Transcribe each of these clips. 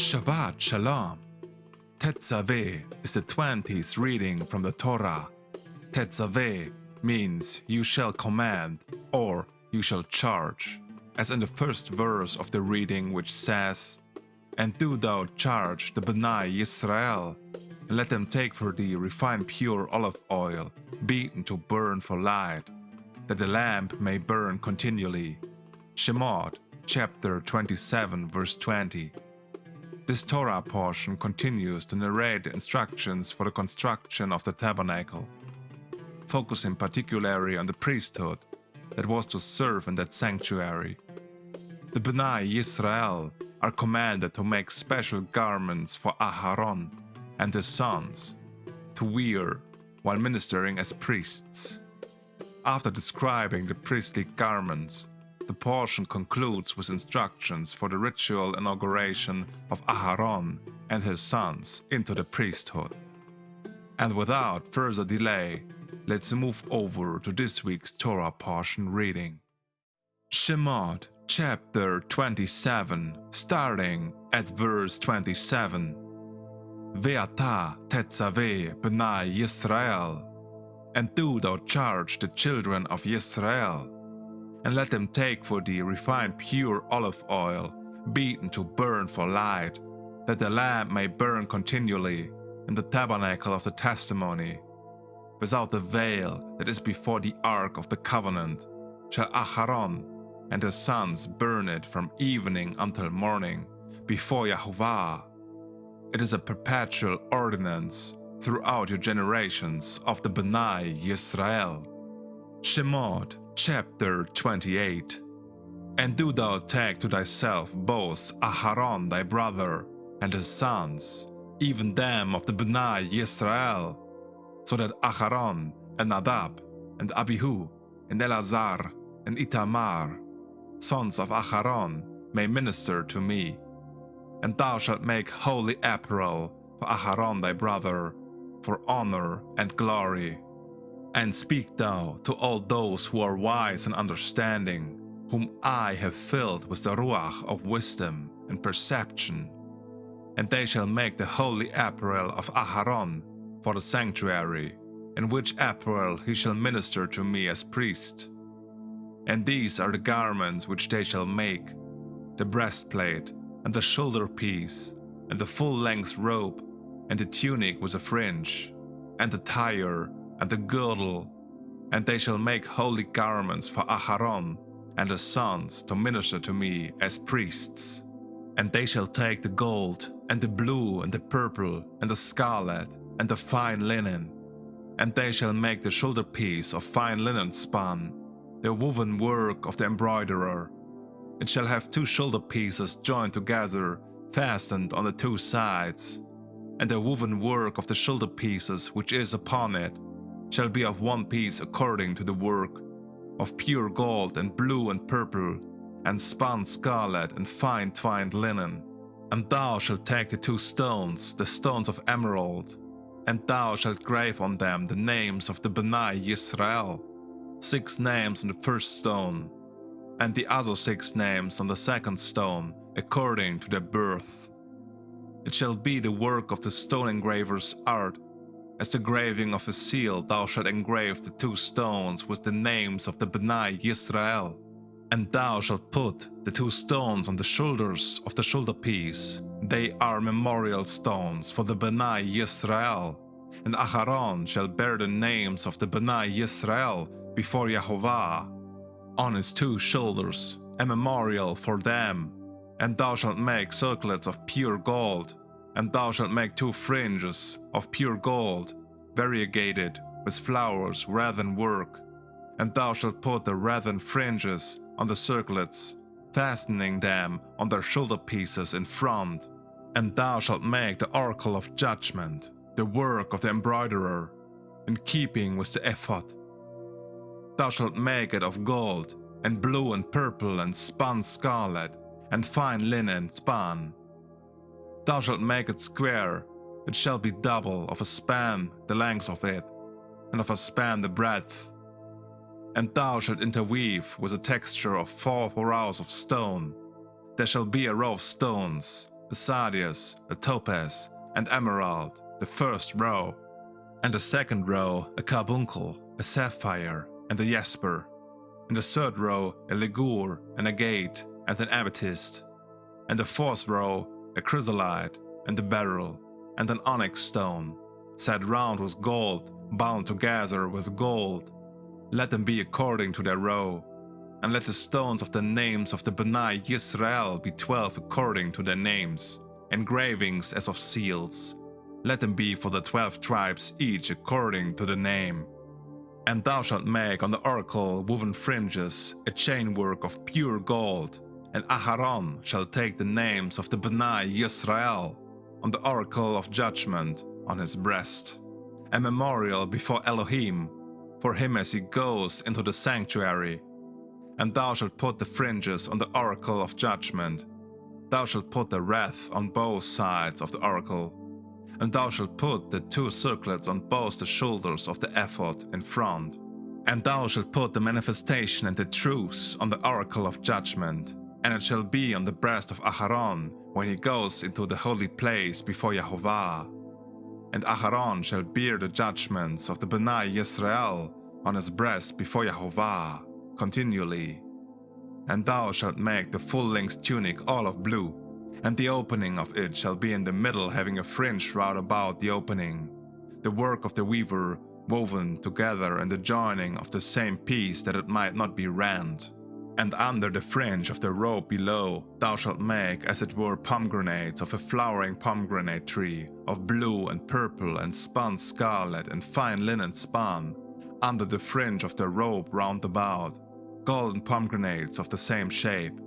Shabbat Shalom. Tetzaveh is the 20th reading from the Torah. Tetzaveh means you shall command or you shall charge, as in the first verse of the reading which says, "And do thou charge the Banaiy Yisra'el, and let them take for thee refined pure olive oil, beaten to burn for light, that the lamp may burn continually." Shemoth, chapter 27, verse 20. This Torah portion continues to narrate the instructions for the construction of the tabernacle, focusing particularly on the priesthood that was to serve in that sanctuary. The Banaiy Yisra'el are commanded to make special garments for Aharown and his sons to wear while ministering as priests. After describing the priestly garments, the portion concludes with instructions for the ritual inauguration of Aharown and his sons into the priesthood. And without further delay, let's move over to this week's Torah portion reading. Shemoth, chapter 27, starting at verse 27. Ve-at-tah Tetsaveh Banaly Yisra'e, and do thou charge the children of Yisrael, and let them take for thee refined pure olive oil, beaten to burn for light, that the lamp may burn continually in the tabernacle of the testimony. Without the veil that is before the ark of the covenant shall Aharown and his sons burn it from evening until morning before Yahovah. It is a perpetual ordinance throughout your generations of the Banaiy Yisra'el. Shemoth, chapter 28. And do thou take to thyself both Aharown thy brother and his sons, even them of the Banaiy Yisra'el, so that Aharown and Nadab and Abihu and Elazar and Itamar, sons of Aharown, may minister to me. And thou shalt make holy apparel for Aharown thy brother, for honor and glory. And speak thou to all those who are wise and understanding, whom I have filled with the ruach of wisdom and perception. And they shall make the holy apparel of Aharown for the sanctuary, in which apparel he shall minister to me as priest. And these are the garments which they shall make: the breastplate, and the shoulder piece, and the full-length robe, and the tunic with a fringe, and the tire, and the girdle. And they shall make holy garments for Aharown and his sons to minister to me as priests. And they shall take the gold, and the blue, and the purple, and the scarlet, and the fine linen. And they shall make the shoulder piece of fine linen spun, the woven work of the embroiderer. It shall have 2 shoulder pieces joined together, fastened on the 2 sides. And the woven work of the shoulder pieces which is upon it shall be of 1 piece according to the work, of pure gold and blue and purple, and spun scarlet and fine twined linen. And thou shalt take the 2 stones, the stones of emerald, and thou shalt grave on them the names of the Banaiy Yisra'el, 6 names on the first stone, and the other 6 names on the second stone, according to their birth. It shall be the work of the stone engraver's art. As the graving of a seal thou shalt engrave the 2 stones with the names of the Banaiy Yisra'el. And thou shalt put the 2 stones on the shoulders of the shoulder piece. They are memorial stones for the Banaiy Yisra'el. And Aharown shall bear the names of the Banaiy Yisra'el before Yahovah on his 2 shoulders, a memorial for them. And thou shalt make circlets of pure gold, and thou shalt make 2 fringes of pure gold, variegated with flowers wreathen work. And thou shalt put the wreathen fringes on the circlets, fastening them on their shoulder pieces in front. And thou shalt make the oracle of judgment, the work of the embroiderer, in keeping with the ephod. Thou shalt make it of gold, and blue and purple, and spun scarlet, and fine linen spun. Thou shalt make it square. It shall be double of a span the length of it, and of a span the breadth. And thou shalt interweave with a texture of 4 rows of stone. There shall be a row of stones, a sardius, a topaz, and emerald, the first row, and the second row a carbuncle, a sapphire, and a jasper, and the third row a ligure, an agate, and an amethyst, and the fourth row a chrysolite, and a beryl, and an onyx stone, set round with gold, bound together with gold. Let them be according to their row. And let the stones of the names of the Banaiy Yisra'el be 12 according to their names, engravings as of seals. Let them be for the 12 tribes each according to the name. And thou shalt make on the oracle woven fringes a chainwork of pure gold, and Aharown shall take the names of the Banaiy Yisra'el on the oracle of judgment on his breast, a memorial before Elohim for him as he goes into the sanctuary. And thou shalt put the fringes on the oracle of judgment. Thou shalt put the wreath on both sides of the oracle. And thou shalt put the 2 circlets on both the shoulders of the ephod in front. And thou shalt put the manifestation and the truce on the oracle of judgment. And it shall be on the breast of Aharown when he goes into the holy place before Yehovah. And Aharown shall bear the judgments of the Banaiy Yisra'el on his breast before Yehovah continually. And thou shalt make the full-length tunic all of blue, and the opening of it shall be in the middle, having a fringe round about the opening, the work of the weaver, woven together in the joining of the same piece, that it might not be rent. And under the fringe of the robe below thou shalt make as it were pomegranates of a flowering pomegranate tree, of blue and purple and spun scarlet and fine linen spun, under the fringe of the robe round about, golden pomegranates of the same shape,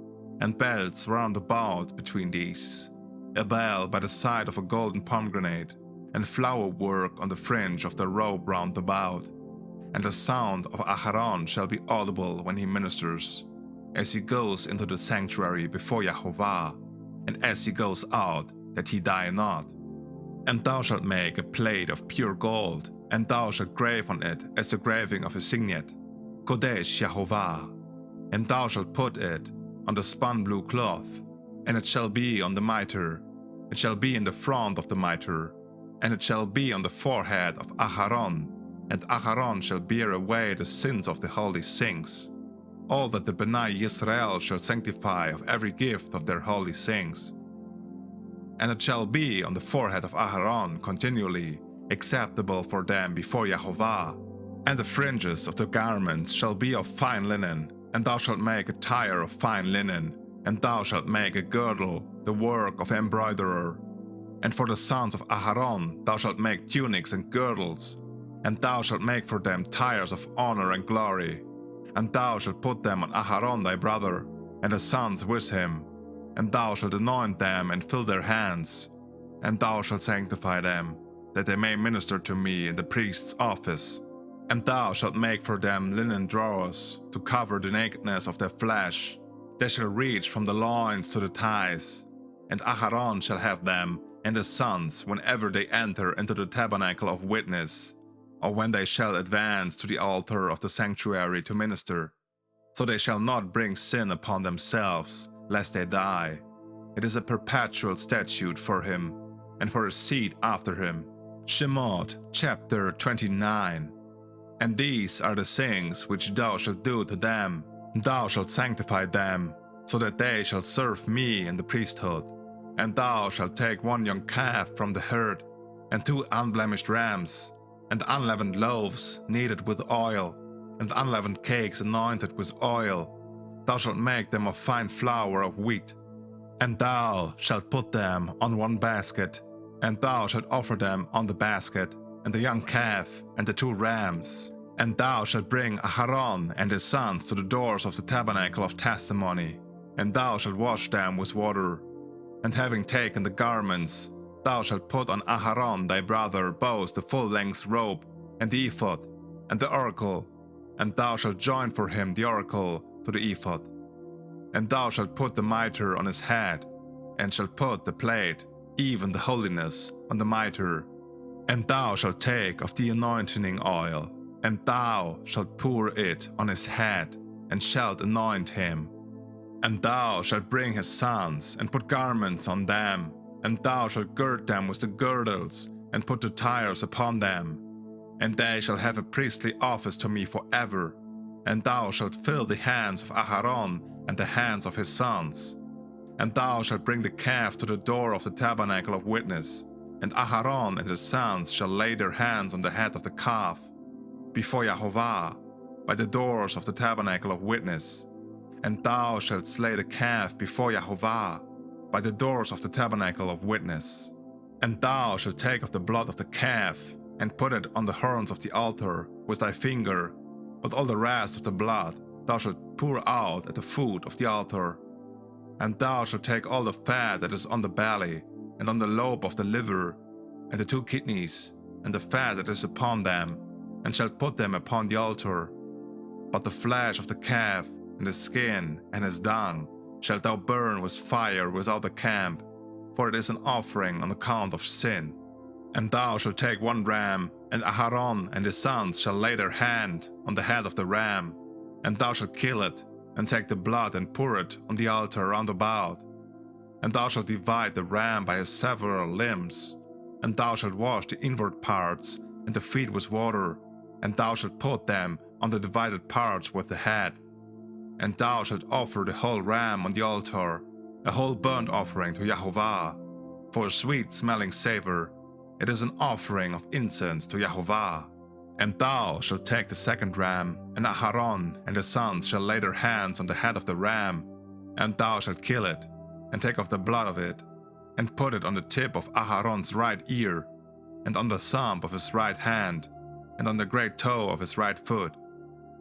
and belts round about between these, a bell by the side of a golden pomegranate, and flower work on the fringe of the robe round about. And the sound of Aharown shall be audible when he ministers, as he goes into the sanctuary before Yehovah, and as he goes out, that he die not. And thou shalt make a plate of pure gold, and thou shalt grave on it as the graving of a signet, Kodesh Yehovah. And thou shalt put it on the spun blue cloth, and it shall be on the mitre, it shall be in the front of the mitre, and it shall be on the forehead of Aharown, and Aharown shall bear away the sins of the holy things, all that the Banaiy Yisra'el shall sanctify of every gift of their holy things. And it shall be on the forehead of Aharown continually, acceptable for them before Yehovah. And the fringes of the garments shall be of fine linen, and thou shalt make a tire of fine linen, and thou shalt make a girdle, the work of embroiderer. And for the sons of Aharown thou shalt make tunics and girdles, and thou shalt make for them tires of honor and glory. And thou shalt put them on Aharown thy brother, and the sons with him, and thou shalt anoint them and fill their hands, and thou shalt sanctify them, that they may minister to me in the priest's office. And thou shalt make for them linen drawers, to cover the nakedness of their flesh. They shall reach from the loins to the thighs. And Aharown shall have them, and his sons, whenever they enter into the tabernacle of witness, or when they shall advance to the altar of the sanctuary to minister. So they shall not bring sin upon themselves, lest they die. It is a perpetual statute for him, and for his seed after him. Shemoth, chapter 29. And these are the things which thou shalt do to them. Thou shalt sanctify them, so that they shall serve me in the priesthood. And thou shalt take 1 young calf from the herd, and 2 unblemished rams, and unleavened loaves kneaded with oil, and unleavened cakes anointed with oil. Thou shalt make them of fine flour of wheat. And thou shalt put them on 1 basket, and thou shalt offer them on the basket, and the young calf, and the 2 rams. And thou shalt bring Aharown and his sons to the doors of the tabernacle of testimony, and thou shalt wash them with water. And having taken the garments, thou shalt put on Aharown thy brother both the full-length robe, and the ephod, and the oracle, and thou shalt join for him the oracle to the ephod. And thou shalt put the mitre on his head, and shalt put the plate, even the holiness, on the mitre. And thou shalt take of the anointing oil, and thou shalt pour it on his head, and shalt anoint him. And thou shalt bring his sons, and put garments on them, and thou shalt gird them with the girdles, and put the tires upon them. And they shall have a priestly office to me forever. And thou shalt fill the hands of Aharown and the hands of his sons. And thou shalt bring the calf to the door of the tabernacle of witness, and Aharown and his sons shall lay their hands on the head of the calf, before Yahovah, by the doors of the tabernacle of witness. And thou shalt slay the calf before Yahovah, by the doors of the tabernacle of witness. And thou shalt take of the blood of the calf, and put it on the horns of the altar with thy finger, but all the rest of the blood thou shalt pour out at the foot of the altar. And thou shalt take all the fat that is on the belly, and on the lobe of the liver, and the 2 kidneys, and the fat that is upon them, and shalt put them upon the altar. But the flesh of the calf, and his skin, and his dung, shalt thou burn with fire without the camp, for it is an offering on account of sin. And thou shalt take 1 ram, and Aharon and his sons shall lay their hand on the head of the ram, and thou shalt kill it, and take the blood and pour it on the altar round about. And thou shalt divide the ram by his several limbs, and thou shalt wash the inward parts and the feet with water, and thou shalt put them on the divided parts with the head. And thou shalt offer the whole ram on the altar, a whole burnt offering to Yahovah, for a sweet-smelling savor. It is an offering of incense to Yahovah. And thou shalt take the 2nd ram, and Aharon and his sons shall lay their hands on the head of the ram, and thou shalt kill it, and take of the blood of it, and put it on the tip of Aharon's right ear, and on the thumb of his right hand, and on the great toe of his right foot,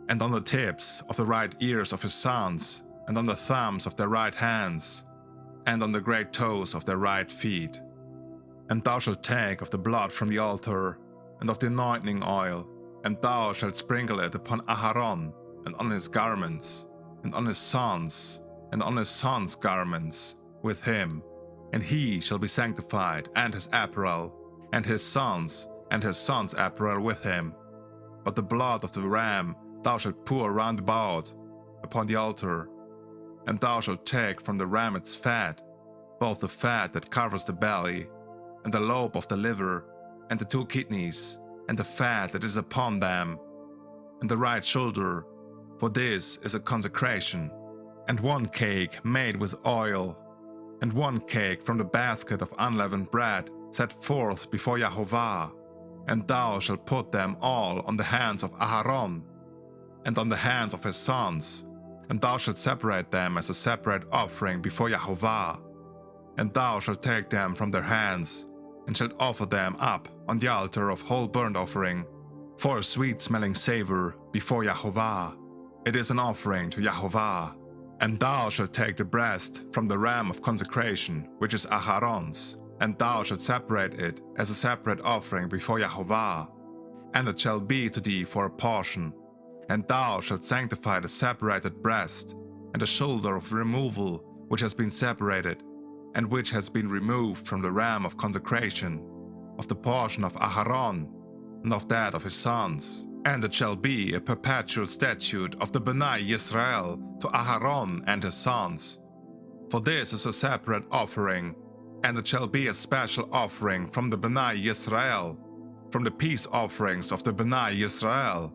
and on the tips of the right ears of his sons, and on the thumbs of their right hands, and on the great toes of their right feet. And thou shalt take of the blood from the altar, and of the anointing oil, and thou shalt sprinkle it upon Aharon, and on his garments, and on his sons, and on his sons' garments, with him. And he shall be sanctified, and his apparel, and his sons' apparel with him. But the blood of the ram thou shalt pour round about upon the altar. And thou shalt take from the ram its fat, both the fat that covers the belly, and the lobe of the liver, and the 2 kidneys, and the fat that is upon them, and the right shoulder, for this is a consecration. And 1 cake made with oil, and 1 cake from the basket of unleavened bread set forth before Yahovah. And thou shalt put them all on the hands of Aharon, and on the hands of his sons, and thou shalt separate them as a separate offering before Yahovah. And thou shalt take them from their hands, and shalt offer them up on the altar of whole burnt offering, for a sweet-smelling savor before Yahovah. It is an offering to Yahovah. And thou shalt take the breast from the ram of consecration, which is Aharon's, and thou shalt separate it as a separate offering before Yahovah. And it shall be to thee for a portion. And thou shalt sanctify the separated breast, and the shoulder of removal which has been separated, and which has been removed from the ram of consecration, of the portion of Aharon, and of that of his sons. And it shall be a perpetual statute of the Banaiy Yisra'el to Aharon and his sons. For this is a separate offering, and it shall be a special offering from the Banaiy Yisra'el, from the peace offerings of the Banaiy Yisra'el,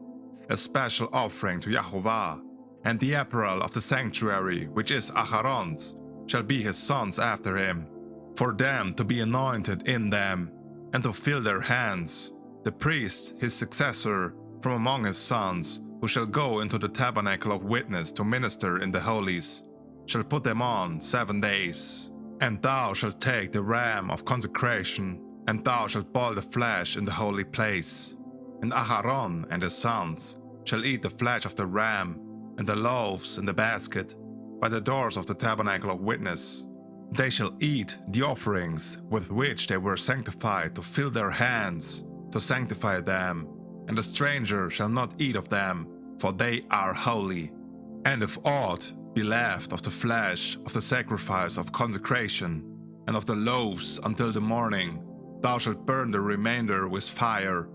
a special offering to Yahovah. And the apparel of the sanctuary, which is Aharon's, shall be his sons after him, for them to be anointed in them, and to fill their hands. The priest, his successor, from among his sons, who shall go into the tabernacle of witness to minister in the holies, shall put them on 7 days. And thou shalt take the ram of consecration, and thou shalt boil the flesh in the holy place. And Aharon and his sons shall eat the flesh of the ram, and the loaves in the basket, by the doors of the tabernacle of witness. They shall eat the offerings with which they were sanctified to fill their hands, to sanctify them, and the stranger shall not eat of them, for they are holy. And if aught be left of the flesh of the sacrifice of consecration, and of the loaves until the morning, thou shalt burn the remainder with fire.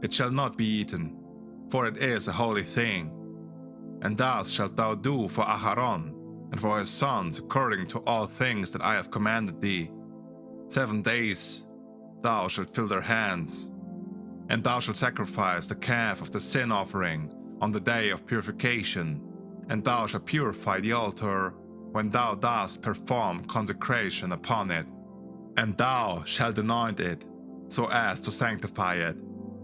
It shall not be eaten, for it is a holy thing. And thus shalt thou do for Aharon, and for his sons according to all things that I have commanded thee. 7 days thou shalt fill their hands, and thou shalt sacrifice the calf of the sin offering on the day of purification, and thou shalt purify the altar when thou dost perform consecration upon it, and thou shalt anoint it so as to sanctify it.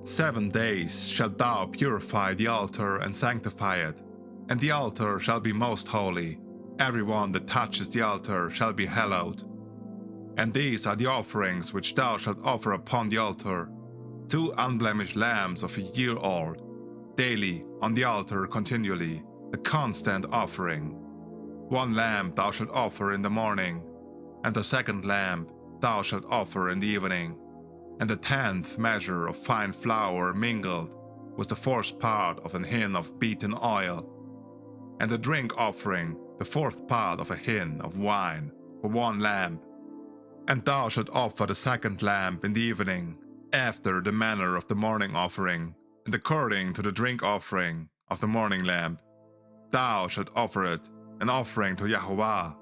7 days shalt thou purify the altar and sanctify it, and the altar shall be most holy. Everyone that touches the altar shall be hallowed. And these are the offerings which thou shalt offer upon the altar: 2 unblemished lambs of a year old, daily on the altar continually, a constant offering. 1 lamb thou shalt offer in the morning, and the 2nd lamb thou shalt offer in the evening, and the 10th measure of fine flour mingled with the 4th part of an hin of beaten oil, and the drink offering the 4th part of a hin of wine for 1 lamb. And thou shalt offer the 2nd lamb in the evening, after the manner of the morning offering, and according to the drink offering of the morning lamb. Thou shalt offer it an offering to Yahovah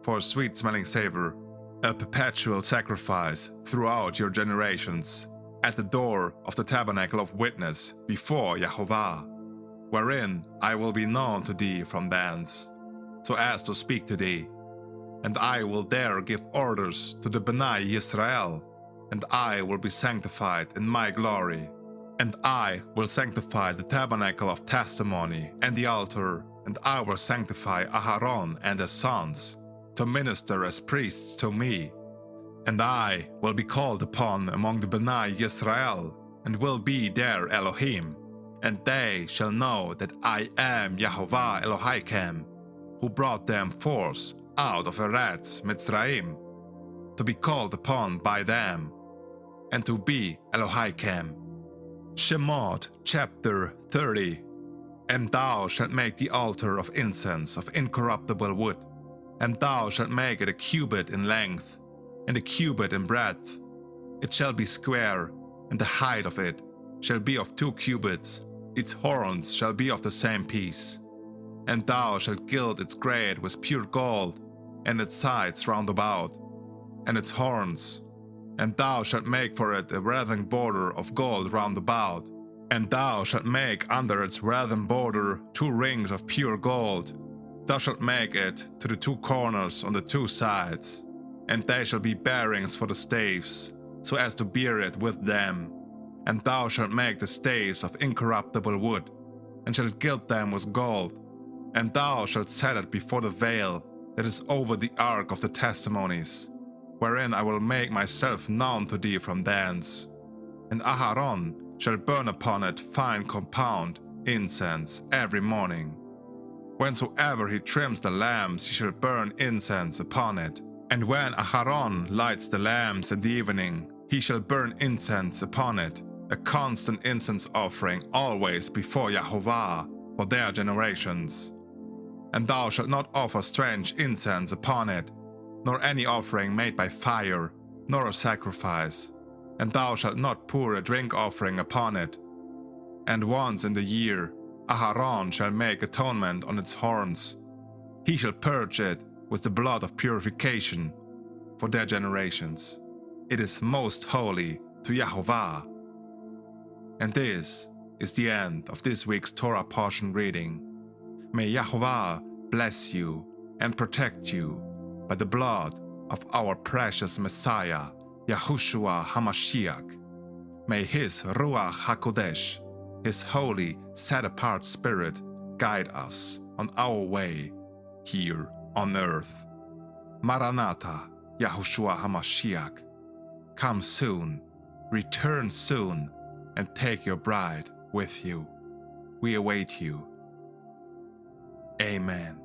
for a sweet-smelling savor, a perpetual sacrifice throughout your generations, at the door of the tabernacle of witness before Yahovah, wherein I will be known to thee from thence, so as to speak to thee. And I will there give orders to the Banaiy Yisra'el, and I will be sanctified in my glory. And I will sanctify the tabernacle of testimony and the altar, and I will sanctify Aharown and his sons, to minister as priests to me. And I will be called upon among the Banaiy Yisra'el, and will be their Elohim. And they shall know that I am Yahovah Elohaikem, who brought them forth out of Eretz Mitzrayim, to be called upon by them, and to be Elohaikem. Shemoth chapter 30. And thou shalt make the altar of incense of incorruptible wood, and thou shalt make it a cubit in length, and a cubit in breadth. It shall be square, and the height of it shall be of 2 cubits. Its horns shall be of the same piece. And thou shalt gild its grate with pure gold, and its sides round about, and its horns. And thou shalt make for it a wreathen border of gold round about. And thou shalt make under its wreathen border 2 rings of pure gold. Thou shalt make it to the 2 corners on the 2 sides, and they shall be bearings for the staves, so as to bear it with them. And thou shalt make the staves of incorruptible wood, and shalt gild them with gold. And thou shalt set it before the veil that is over the ark of the testimonies, wherein I will make myself known to thee from thence. And Aharown shall burn upon it fine compound incense every morning. Whensoever he trims the lamps, he shall burn incense upon it. And when Aharown lights the lamps in the evening, he shall burn incense upon it, a constant incense offering always before Yahovah for their generations. And thou shalt not offer strange incense upon it, nor any offering made by fire, nor a sacrifice. And thou shalt not pour a drink offering upon it. And once in the year Aharown shall make atonement on its horns. He shall purge it with the blood of purification for their generations. It is most holy to Yahovah. And this is the end of this week's Torah portion reading. May Yahovah bless you and protect you by the blood of our precious Messiah, Yahushua HaMashiach. May His Ruach HaKodesh, His holy, set-apart Spirit, guide us on our way here on earth. Maranatha, Yahushua HaMashiach. Come soon, return soon, and take your bride with you. We await you. Amen.